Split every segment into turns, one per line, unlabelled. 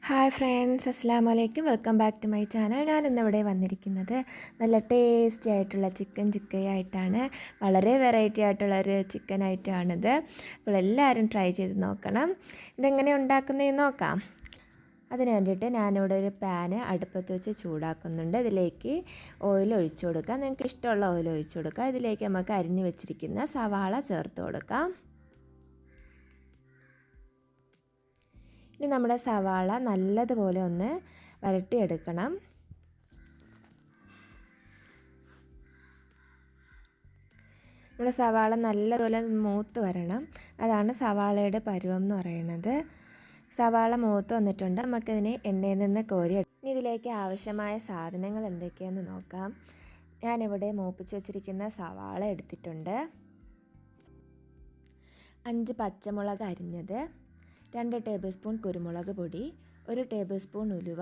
Hi friends, അസ്സലാമു അലൈക്കും. Welcome back to my channel. ഞാൻ ഇന്നിവിടെ വന്നിരിക്കുന്നത് നല്ല ടേസ്റ്റി ആയിട്ടുള്ള ചിക്കൻ ചുക്കയായിട്ടാണ്. വളരെ വെറൈറ്റി ആയിട്ടുള്ളൊരു ചിക്കൻ ഐറ്റമാണിത്. അപ്പോൾ എല്ലാവരും ട്രൈ ചെയ്ത് നോക്കണം. ഇതെങ്ങനെ ഉണ്ടാക്കുന്നതെന്ന് നോക്കാം. അതിന് വേണ്ടിയിട്ട് ഞാനിവിടെ ഒരു പാന് അടുപ്പത്ത് വെച്ച് ചൂടാക്കുന്നുണ്ട്. ഇതിലേക്ക് ഓയിൽ ഒഴിച്ചു കൊടുക്കാം. നിങ്ങൾക്ക് ഇഷ്ടമുള്ള ഓയിൽ ഒഴിച്ചു കൊടുക്കാം. ഇതിലേക്ക് നമുക്ക് അരിഞ്ഞ് വെച്ചിരിക്കുന്ന സവാള ചേർത്ത് കൊടുക്കാം. ഇനി നമ്മുടെ സവാള നല്ലതുപോലെ ഒന്ന് വരട്ടിയെടുക്കണം. നമ്മുടെ സവാള നല്ലതുപോലെ മൂത്ത് വരണം. അതാണ് സവാളയുടെ പരുവം എന്ന് പറയുന്നത്. സവാള മൂത്ത് വന്നിട്ടുണ്ട്. നമുക്കിതിനെ എണ്ണയിൽ നിന്ന് കോരി ഇനി ഇതിലേക്ക് ആവശ്യമായ സാധനങ്ങൾ എന്തൊക്കെയാണെന്ന് നോക്കാം. ഞാനിവിടെ മൂപ്പിച്ച് വച്ചിരിക്കുന്ന സവാള എടുത്തിട്ടുണ്ട്. 5 പച്ചമുളക് അരിഞ്ഞത്, 2 ടേബിൾ സ്പൂൺ കുരുമുളക് പൊടി, 1 ടേബിൾ സ്പൂൺ ഉലുവ,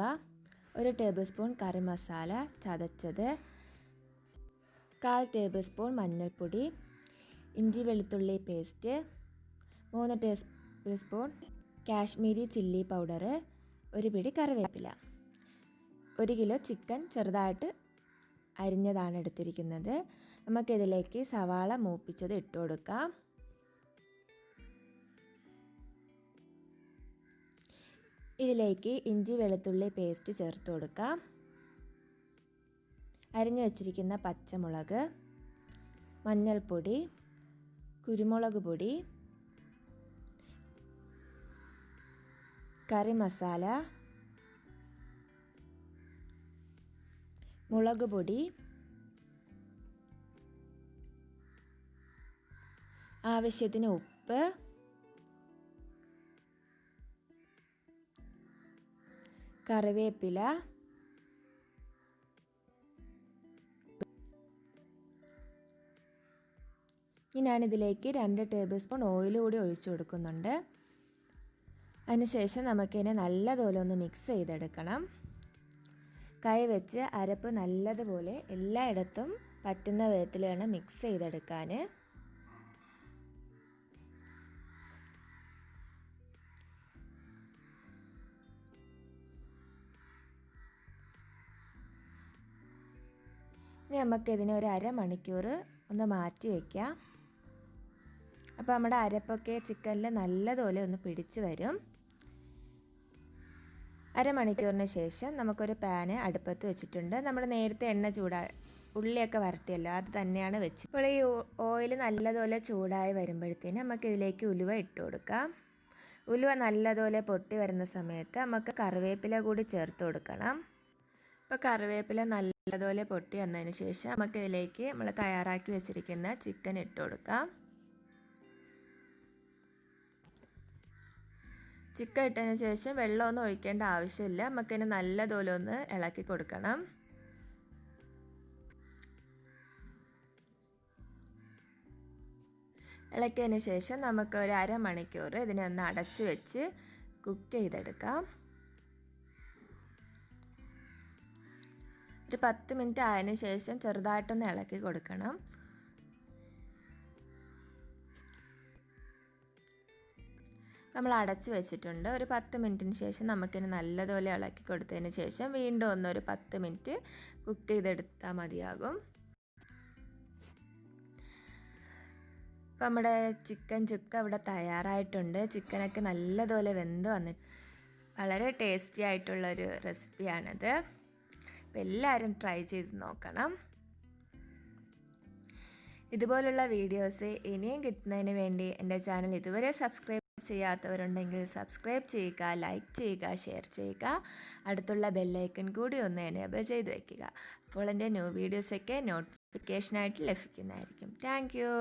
1 ടേബിൾ സ്പൂൺ കറി മസാല ചതച്ചത്, 1/4 ടേബിൾ സ്പൂൺ മഞ്ഞൾപ്പൊടി, ഇഞ്ചി വെളുത്തുള്ളി paste, 3 table spoon Kashmiri chilli powder, 1 പിടി കറിവേപ്പില. 1 കിലോ ചിക്കൻ ചെറുതായിട്ട് അരിഞ്ഞതാണ് എടുത്തിരിക്കുന്നത്. നമുക്കിതിലേക്ക് സവാള മൂപ്പിച്ചത് ഇട്ട് കൊടുക്കാം. ഇതിലേക്ക് ഇഞ്ചി വെളുത്തുള്ളി പേസ്റ്റ് ചേർത്ത് കൊടുക്കാം. അരിഞ്ഞു വച്ചിരിക്കുന്ന പച്ചമുളക്, മഞ്ഞൾപ്പൊടി, കുരുമുളക് പൊടി, കറി മസാല, മുളക് പൊടി, ആവശ്യത്തിന് ഉപ്പ്, കറിവേപ്പില, ഇനി ഞാനിതിലേക്ക് 2 ടേബിൾ സ്പൂൺ ഓയിൽ കൂടി ഒഴിച്ചു കൊടുക്കുന്നുണ്ട്. അതിനുശേഷം നമുക്കിതിനെ നല്ലതുപോലെ ഒന്ന് മിക്സ് ചെയ്തെടുക്കണം. കൈ വെച്ച് അരപ്പ് നല്ലതുപോലെ എല്ലായിടത്തും പറ്റുന്ന വിധത്തിൽ വേണം മിക്സ് ചെയ്തെടുക്കാൻ. ഇനി നമുക്കിതിനെ ഒരു അരമണിക്കൂർ ഒന്ന് മാറ്റി വയ്ക്കാം. അപ്പോൾ നമ്മുടെ അരപ്പൊക്കെ ചിക്കനിൽ നല്ലതുപോലെ ഒന്ന് പിടിച്ച് വരും. അരമണിക്കൂറിന് ശേഷം നമുക്കൊരു പാന് അടുപ്പത്ത് വെച്ചിട്ടുണ്ട്. നമ്മൾ നേരത്തെ എണ്ണ ഉള്ളിയൊക്കെ വരട്ടിയല്ലോ, അത് തന്നെയാണ് വെച്ചത്. ഇപ്പോൾ ഈ ഓയിൽ നല്ലതുപോലെ ചൂടായി വരുമ്പോഴത്തേന് നമുക്കിതിലേക്ക് ഉലുവ ഇട്ട് കൊടുക്കാം. ഉലുവ നല്ലതുപോലെ പൊട്ടി വരുന്ന സമയത്ത് നമുക്ക് കറിവേപ്പില കൂടി ചേർത്ത് കൊടുക്കണം. ഇപ്പോൾ കറിവേപ്പില നല്ലതുപോലെ പൊട്ടി വന്നതിന് ശേഷം നമുക്കിതിലേക്ക് നമ്മൾ തയ്യാറാക്കി വെച്ചിരിക്കുന്ന ചിക്കൻ ഇട്ട് കൊടുക്കാം. ചിക്കൻ ഇട്ടതിന് ശേഷം വെള്ളമൊന്നും ഒഴിക്കേണ്ട ആവശ്യമില്ല. നമുക്കിതിന് നല്ലതുപോലെ ഒന്ന് ഇളക്കി കൊടുക്കണം. ഇളക്കിയതിന് ശേഷം നമുക്ക് ഒരു അരമണിക്കൂർ ഇതിനെ ഒന്ന് അടച്ച് വെച്ച് കുക്ക് ചെയ്തെടുക്കാം. ഒരു 10 മിനിറ്റ് ആയതിനു ശേഷം ചെറുതായിട്ടൊന്ന് ഇളക്കി കൊടുക്കണം. നമ്മൾ അടച്ചു വെച്ചിട്ടുണ്ട്. ഒരു 10 മിനിറ്റിന് ശേഷം നമുക്കിനി നല്ലതുപോലെ ഇളക്കി കൊടുത്തതിന് ശേഷം വീണ്ടും ഒന്നൊരു 10 മിനിറ്റ് കുക്ക് ചെയ്തെടുത്താൽ മതിയാകും. അപ്പോൾ നമ്മുടെ ചിക്കൻ ചുക്ക ഇവിടെ തയ്യാറായിട്ടുണ്ട്. ചിക്കനൊക്കെ നല്ലതുപോലെ വെന്ത് വന്നിട്ട് വളരെ ടേസ്റ്റി ആയിട്ടുള്ളൊരു റെസിപ്പിയാണിത്. അപ്പോൾ എല്ലാവരും ട്രൈ ചെയ്ത് നോക്കണം. ഇതുപോലുള്ള വീഡിയോസ് ഇനിയും കിട്ടുന്നതിന് വേണ്ടി എൻ്റെ ചാനൽ ഇതുവരെ സബ്സ്ക്രൈബ് ചെയ്യാത്തവരുണ്ടെങ്കിൽ സബ്സ്ക്രൈബ് ചെയ്യുക, ലൈക്ക് ചെയ്യുക, ഷെയർ ചെയ്യുക. അടുത്തുള്ള ബെല്ലൈക്കൺ കൂടി ഒന്ന് എനേബിൾ ചെയ്ത് വയ്ക്കുക. അപ്പോൾ എൻ്റെ ന്യൂ വീഡിയോസൊക്കെ നോട്ടിഫിക്കേഷനായിട്ട് ലഭിക്കുന്നതായിരിക്കും. Thank you.